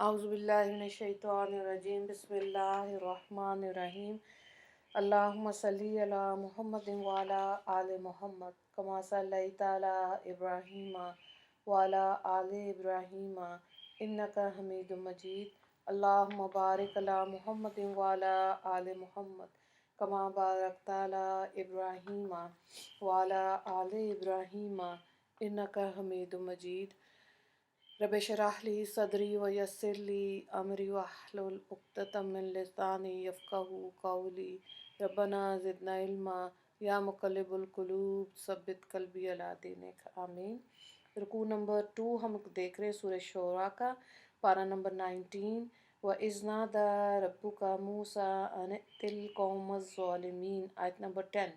औज़ु बिल्लाहि मिनश्शैतानिर्रजीम बिस्मिल्लाहिर्रहमानिर्रहीम अल्लाहुम्मा सल्ली अला मुहम्मदिन व अला आलि मुहम्मद कमा सल्लैता अला इब्राहीम व अला आलि इब्राहीम इन्नका हमीदुम मजीद अल्लाहुम्मा बारिक अला मुहम्मदिन व अला आलि मुहम्मद कमा बारकता अला इब्राहीम व अला आलि इब्राहीम इन्नका हमीदुम मजीद रब शरह ली सदरी व यस्सिर ली अमरी वहलुल उक़्दतम मिन लिसानी यफ़क़हू क़ौली रब्बना ज़िदना इल्मा या मुक़ल्लिबुल क़ुलूब सब्बित क़ल्बी अला दीनिक आमीन। रुकू नंबर 2 हम देख रहे हैं सूरह शूरा का, पारा नंबर 19। व इज़नादा रब्बुका मूसा अन इतिल कौमज़ ज़ालिमीन, आयत नंबर 10।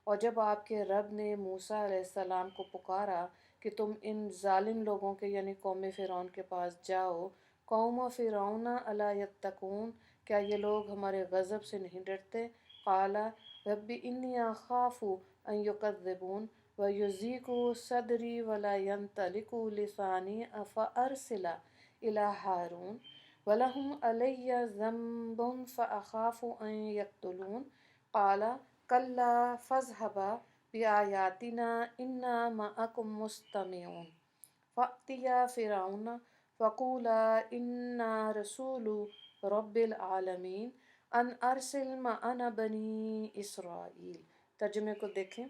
और जब आपके रब ने मूसा अलैहिस्सलाम को पुकारा कि तुम इन जालिम लोगों के यानी कौम फ़िरौन के पास जाओ। कौम फ़िरौन अला यत्तकून, क्या ये लोग हमारे गज़ब से नहीं डरते। क़ाला रब्बी इन्नी अख़ाफ़ु अन युकज़्ज़िबून व युज़ीक़ु सदरी वला यंतलिक़ु लिसानी फ़अरसिल इला हारून वलहुम अलैया ज़ंबुन फ़अख़ाफ़ु अन यक़्तुलून। क़ाला कल्ला फ़ज़हबा बिआयातिना इन्ना मअकुम मुस्तमिऊन फ़अतिया फ़िरऔन फ़क़ूला इन्ना रसूलु रब्बिल आलमीन अन अरसिल मअना बनी इसराईल। तर्जुमे को देखें।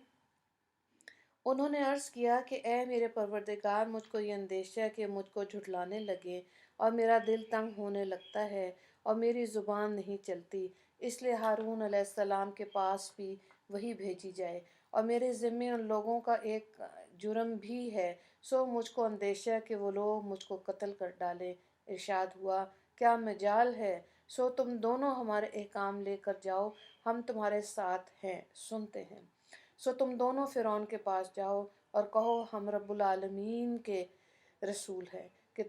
उन्होंने अर्ज़ किया कि ए मेरे परवरदिगार, मुझको ये अंदेशा है कि मुझको झुठलाने लगे और मेरा दिल तंग होने लगता है और मेरी ज़ुबान नहीं चलती, इसलिए हारून अलैहिस्सलाम के पास भी वही भेजी जाए। और मेरे ज़िम्मे उन लोगों का एक जुर्म भी है, सो मुझको अंदेशा है कि वो लोग मुझको कत्ल कर डालें। इरशाद हुआ, क्या मजाल है, सो तुम दोनों हमारे एहकाम लेकर जाओ, हम तुम्हारे साथ हैं, सुनते हैं। सो तुम दोनों फ़िरौन के पास जाओ और कहो हम रब्बुल आलमीन के रसूल हैं कि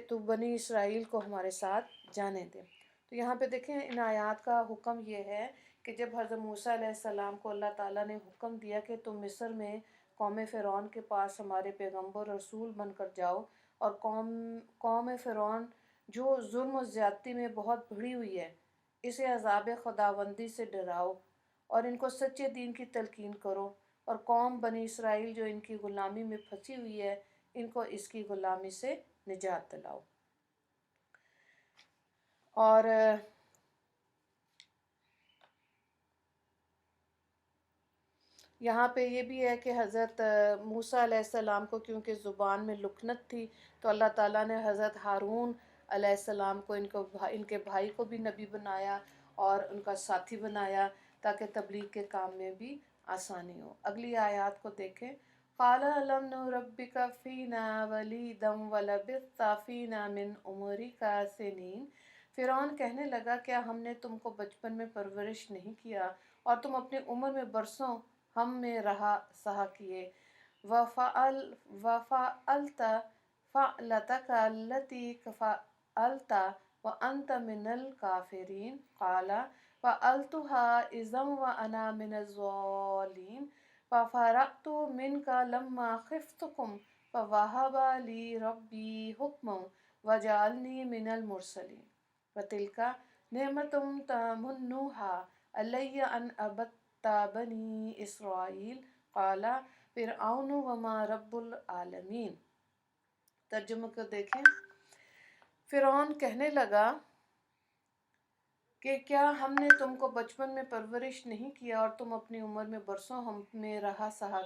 तू बनी इसराइल को हमारे साथ जाने दे। तो यहाँ पे देखें, इन आयात का हुक्म ये है कि जब हज़रत मूसा अलैहिस्सलाम को अल्लाह ताला ने हुक्म दिया कि तुम मिस्र में कौम फ़िरौन के पास हमारे पैगम्बर रसूल बनकर जाओ और कौम फ़िरौन जो जुल्म और ज़्यादती में बहुत भिड़ी हुई है, इसे अज़ाब खुदावंदी से डराओ और इनको सच्चे दीन की तलकीन करो, और कौम बनी इसराइल जो इनकी ग़ुलामी में फंसी हुई है, इनको इसकी ग़ुलामी से निजात दिलाओ। और यहाँ पे ये भी है कि हज़रत मूसा अलैहिस्सलाम को क्योंकि ज़ुबान में लुकनत थी, तो अल्लाह ताला ने हज़रत हारून अलैहिस्सलाम को इनके भाई को भी नबी बनाया और उनका साथी बनाया ताकि तबलीग के काम में भी आसानी हो। अगली आयत को देखें। क़ाला अलम नुरब्बिका फ़ीना वलीदम वलबिस्ता फ़ीना मिन उमरिका सिनीन। फ़िरौन कहने लगा, क्या हमने तुमको बचपन में परवरिश नहीं किया और तुम अपनी उम्र में बरसों हम में रहा सहा किए। वफ़अलता फ़अलतका अल्लती फ़अलता व अंत मिनल काफ़िरीन। क़ाला फ़अलतुहा इज़म व अना मिनज़ ज़ालिमीन फ़फ़रअतु मिनका लम्मा ख़िफ़्तुकुम फ़वहब ली रब्बी हुक्मन वजअलनी मिनल मुरसलीन वतिल्का नेमतुम तमुन्नुहा अलैया अन अबत्ता बनी इसराईल। क़ाला फ़िरऔन वमा रब्बुल आलमीन। तर्जुमे को देखें। फ़िरौन कहने लगा कि क्या हमने तुमको बचपन में परवरिश नहीं किया और तुम अपनी उम्र में बरसों हम में रहा सहा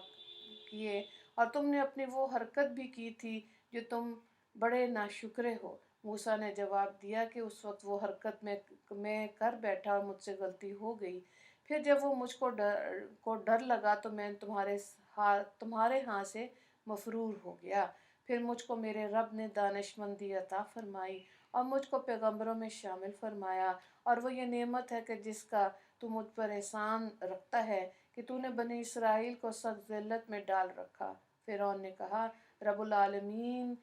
किए, और तुमने अपनी वो हरकत भी की थी जो तुम बड़े नाशुक्रे हो। मूसा ने जवाब दिया कि उस वक्त वो हरकत मैं कर बैठा और मुझसे गलती हो गई। फिर जब वो मुझको डर लगा तो मैं तुम्हारे हाथ से मफरूर हो गया। फिर मुझको मेरे रब ने दानिशमंदी अता फरमाई और मुझको पैगम्बरों में शामिल फरमाया, और वो ये नेमत है कि जिसका तू मुझ पर एहसान रखता है कि तूने बनी इसराइल को सख्त ज़िल्लत में डाल रखा। फ़िरौन ने कहा, रब्बुल आलमीन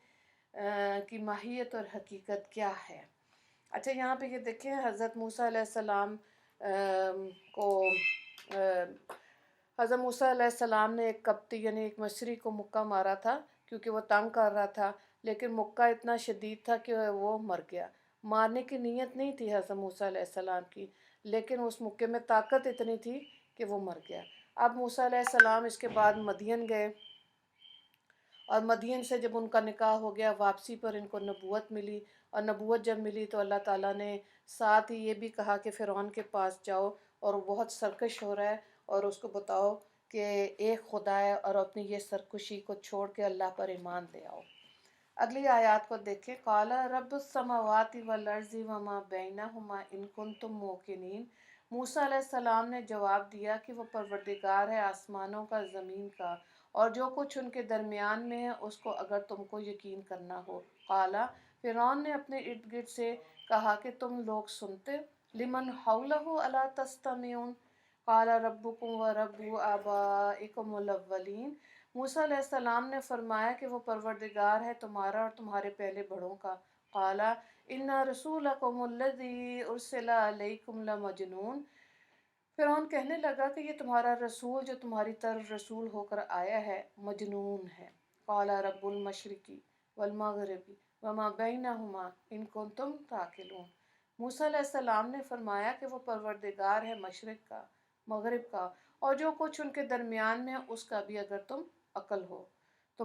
की माहियत और हकीकत क्या है। अच्छा, यहाँ पे ये देखें, हज़रत मूसा अलैहिस्सलाम को हज़रत मूसा अलैहिस्सलाम ने एक कप्ती यानी एक मछली को मुक्का मारा था क्योंकि वो तंग कर रहा था, لیکن مکہ اتنا شدید تھا کہ وہ مر گیا۔ مارنے کی نیت نہیں تھی حضرت موسیٰ علیہ السلام کی، لیکن اس مکے میں طاقت اتنی تھی کہ وہ مر گیا۔ اب موسیٰ علیہ السلام اس کے بعد مدین گئے، اور مدین سے جب ان کا نکاح ہو گیا، واپسی پر ان کو نبوت ملی، اور نبوت جب ملی تو اللہ تعالیٰ نے ساتھ ہی یہ بھی کہا کہ فرعون کے پاس جاؤ، اور وہ بہت سرکش ہو رہا ہے، اور اس کو بتاؤ کہ ایک خدا ہے، اور اپنی یہ سرکشی کو چھوڑ کے اللہ پر ایمان لے آؤ۔ اگلی آیات کو دیکھیں۔ قال رب السماوات والارض وما بینہما ان کنتم موقنین۔ موسیٰ علیہ السلام نے جواب دیا کہ وہ پروردگار ہے آسمانوں کا، زمین کا، اور جو کچھ ان کے درمیان میں ہے، اس کو اگر تم کو یقین کرنا ہو۔ قال، فرعون نے اپنے ارد گرد سے کہا کہ تم لوگ سنتے؟ لمن حولہ الا تستمعون؟ قال ربکم ورب آبائکم الاولین۔ موسیٰ علیہ السلام نے فرمایا کہ وہ پروردگار ہے تمہارا اور تمہارے پہلے بڑوں کا۔ قال ان رسولکم الذی ارسل الیکم لمجنون۔ فرعون کہنے لگا کہ یہ تمہارا رسول جو تمہاری طرف رسول ہو کر آیا ہے مجنون ہے۔ قال رب المشرق والمغرب وما بینہما ان کنتم تعقلون۔ موسیٰ علیہ السلام نے فرمایا کہ وہ پروردگار ہے مشرق کا، مغرب کا، اور جو کچھ ان کے درمیان میں ہے اس کا بھی، اگر تم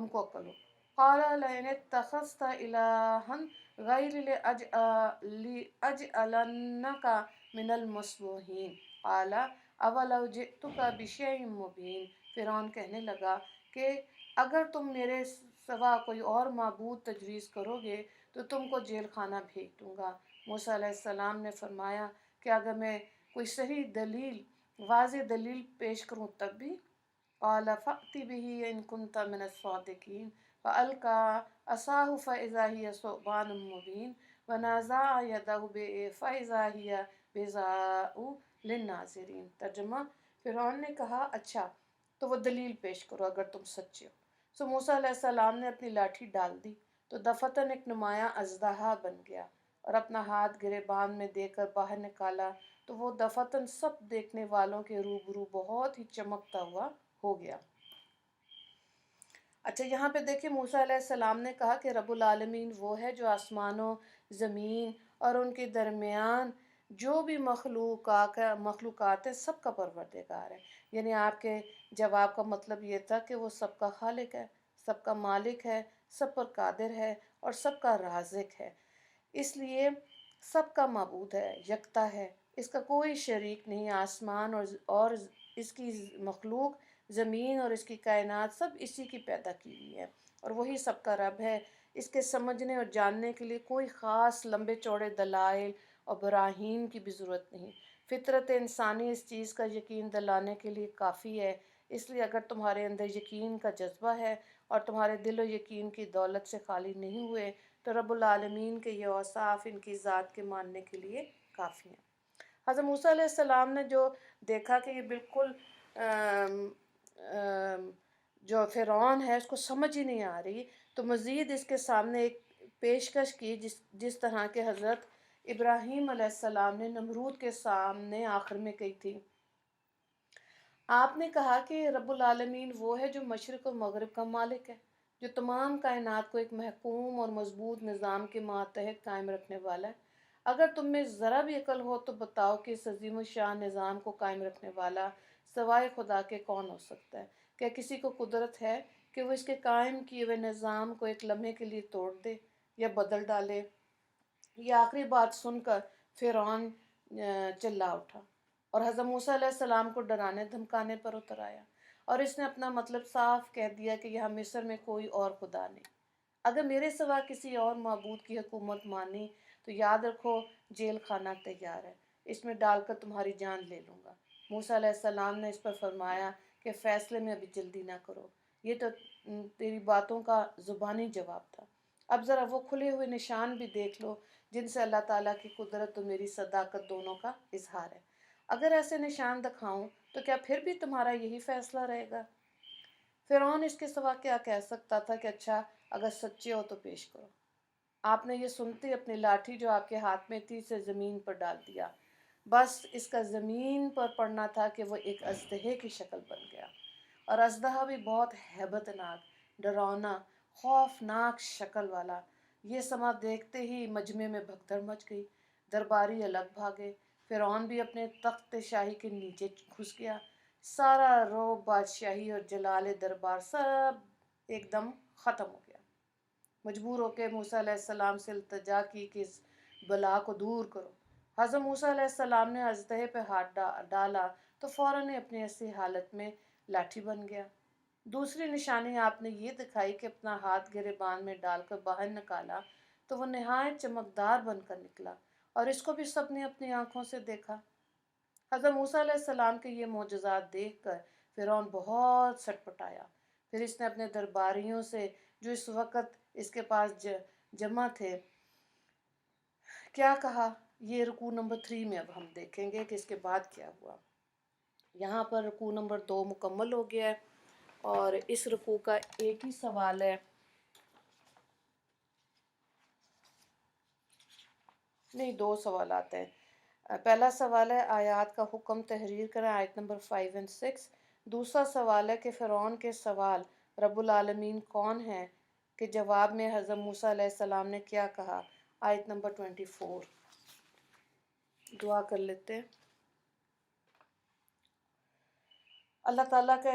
کو عقل ہو۔ قال لئن اتخذت الہا غیری لأجعلنک من المسوحین قال اولو جئتک بشیء مبین۔ فرعون کہنے لگا کہ اگر تم میرے سوا کوئی اور معبود تجویز کرو گے تو تم کو جیل خانہ بھیج دوں گا۔ موسیٰ علیہ السلام نے فرمایا کہ اگر میں کوئی صحیح دلیل، واضح دلیل پیش کروں تب بھی؟ قال فأت به إن كنت من الصادقين فألقى عصاه فإذا هي ثعبان مبين ونزع يده فإذا هي بيضاء للناظرين۔ ترجمہ، فرعون نے کہا اچھا تو وہ دلیل پیش کرو اگر تم سچے ہو۔ سو موسیٰ علیہ السلام نے اپنی لاٹھی ڈال دی تو دفتن ایک نمایاں اژدہا بن گیا، اور اپنا ہاتھ گریبان میں دے کر باہر نکالا تو وہ دفتن سب دیکھنے والوں کے روبرو بہت ہی چمکتا ہوا ہو گیا۔ اچھا، یہاں پہ دیکھیں موسیٰ علیہ السلام نے کہا کہ رب العالمین وہ ہے جو آسمانوں، زمین اور ان کے درمیان جو بھی مخلوقات ہیں سب کا پروردگار ہے۔ یعنی آپ کے جواب کا مطلب یہ تھا کہ وہ سب کا خالق ہے، سب کا مالک ہے، سب پر قادر ہے اور سب کا رازق ہے، اس لیے سب کا معبود ہے، یکتا ہے، اس کا کوئی شریک نہیں۔ آسمان اور اس کی مخلوق، زمین اور اس کی کائنات سب اسی کی پیدا کی ہوئی ہے، اور وہی سب کا رب ہے۔ اس کے سمجھنے اور جاننے کے لیے کوئی خاص لمبے چوڑے دلائل اور براہین کی بھی ضرورت نہیں۔ فطرت انسانی اس چیز کا یقین دلانے کے لیے کافی ہے۔ اس لیے اگر تمہارے اندر یقین کا جذبہ ہے اور تمہارے دل و یقین کی دولت سے خالی نہیں ہوئے تو رب العالمین کے یہ اوصاف ان کی ذات کے ماننے کے لیے کافی ہیں۔ حضرت موسیٰ علیہ السلام نے جو دیکھا کہ یہ بالکل جو فرعون ہے اس کو سمجھ ہی نہیں آ رہی، تو مزید اس کے سامنے ایک پیشکش کی جس طرح کے حضرت ابراہیم علیہ السلام نے نمرود کے سامنے آخر میں کہی تھی۔ آپ نے کہا کہ رب العالمین وہ ہے جو مشرق و مغرب کا مالک ہے، جو تمام کائنات کو ایک محکوم اور مضبوط نظام کے ماتحت قائم رکھنے والا ہے۔ اگر تم میں ذرا بھی عقل ہو تو بتاؤ کہ اس عظیم الشان نظام کو قائم رکھنے والا سوائے خدا کے کون ہو سکتا ہے؟ کیا کسی کو قدرت ہے کہ وہ اس کے قائم کیے ہوئے نظام کو ایک لمحے کے لیے توڑ دے یا بدل ڈالے؟ یہ آخری بات سن کر فرعون چلا اٹھا اور حضرت موسیٰ علیہ السلام کو ڈرانے دھمکانے پر اتر آیا، اور اس نے اپنا مطلب صاف کہہ دیا کہ یہاں مصر میں کوئی اور خدا نہیں۔ اگر میرے سوا کسی اور معبود کی حکومت مانی تو یاد رکھو جیل خانہ تیار ہے، اس میں ڈال کر تمہاری جان لے لوں گا۔ موسیٰ علیہ السلام نے اس پر فرمایا کہ فیصلے میں ابھی جلدی نہ کرو، یہ تو تیری باتوں کا زبانی جواب تھا، اب ذرا وہ کھلے ہوئے نشان بھی دیکھ لو جن سے اللہ تعالیٰ کی قدرت اور میری صداقت دونوں کا اظہار ہے۔ اگر ایسے نشان دکھاؤں تو کیا پھر بھی تمہارا یہی فیصلہ رہے گا؟ فرعون اس کے سوا کیا کہہ سکتا تھا کہ اچھا اگر سچے ہو تو پیش کرو۔ آپ نے یہ سنتے اپنی لاٹھی جو آپ کے ہاتھ میں تھی اسے زمین پر ڈال دیا، بس اس کا زمین پر پڑنا تھا کہ وہ ایک اژدہے کی شکل بن گیا، اور اژدہا بھی بہت ہیبت ناک، ڈراؤنا खौफनाक शक्ल वाला। ये समा देखते ही मजमे में भगदड़ मच गई। दरबारी अलग भागे। फिरौन भी अपने तख्त शाही के नीचे घुस गया। सारा रौब बादशाही और जलाल दरबार सब एकदम ख़त्म हो गया। मजबूर होकर मूसा अलैहिस्सलाम से इल्तिजा की कि इस बला को दूर करो। हज़रत मूसा अलैहिस्सलाम ने अजदहे पे हाथ डाला तो फ़ौरन ही अपनी असली हालत में लाठी बन गया। दूसरी निशानी आपने ये दिखाई कि अपना हाथ गिरेबान में डालकर बाहर निकाला तो वो नहायत चमकदार बनकर निकला, और इसको भी सब ने अपनी आंखों से देखा। हज़रत मूसा अलैहिस्सलाम के ये मोजज़ात देखकर फ़िरौन बहुत सटपटाया। फिर इसने अपने दरबारियों से जो इस वक्त इसके पास जमा थे क्या कहा। ये रुकू नंबर 3 में अब हम देखेंगे कि इसके बाद क्या हुआ। यहाँ पर रुकू नंबर 2 मुकम्मल हो गया है और इस रुकू का एक ही सवाल है, नहीं 2 सवाल आते हैं। पहला सवाल है आयात का हुक्म तहरीर करें, आयत नंबर 5 और 6। दूसरा सवाल है कि फ़िरौन के सवाल रब्बुल आलमीन कौन है के जवाब में हज़रत मूसा अलैहिस्सलाम ने क्या कहा, आयत नंबर 24। दुआ कर लेते हैं। अल्लाह ताला का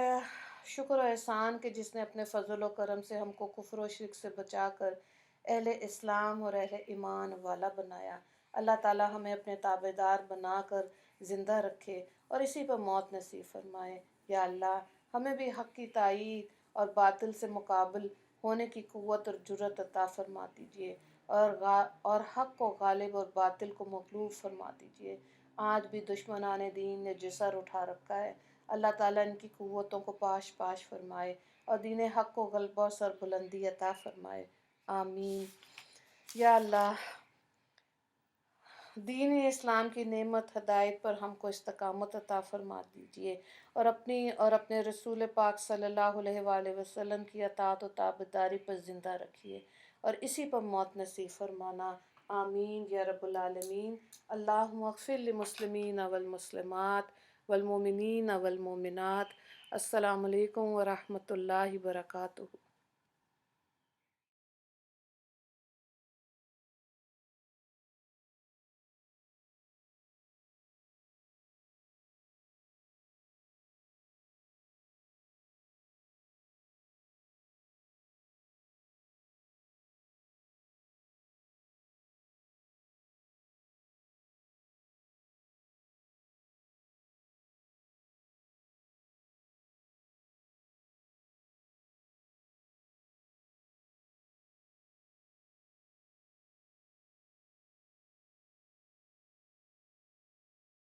शुक्र और एहसान कि जिसने अपने फ़ज़ल व करम से हमको कुफ्र व शिर्क से बचाकर अहले इस्लाम और अहले ईमान वाला बनाया। अल्लाह ताला हमें अपने ताबेदार बनाकर ज़िंदा रखे और इसी पर मौत नसीब फरमाए। या अल्लाह हमें भी हक़ की तायीद और बातिल से मुकाबिल होने की क़ुव्वत और जुर्रत अता फरमा दीजिए और हक़ को गालिब और बातिल को मग़लूब फरमा दीजिए। आज भी दुश्मनाने दीन ने जिसर उठा रखा है, अल्लाह ताला इनकी क़ुव्वतों को पाश पाश फरमाए और दीन हक़ को ग़लबा और सरबुलंदी अता फरमाए। आमीन। या अल्लाह दीन इस्लाम की नेमत हदायत पर हमको इस्तकामत अता फरमा दीजिए और अपने रसूल पाक सल्लल्लाहु अलैहि वसल्लम की अताअत और ताबेदारी पर ज़िंदा रखिए और इसी पर मौत नसीब फरमाना। आमीन या रब्बुल आलमीन। अल्लाहुम्मा अग़फ़िर लिल-मुस्लिमीन वल मुस्लिमात वल मोमिनीन वल मोमिनात। अस्सलामु अलैकुम व रहमतुल्लाहि व बरकातुहू।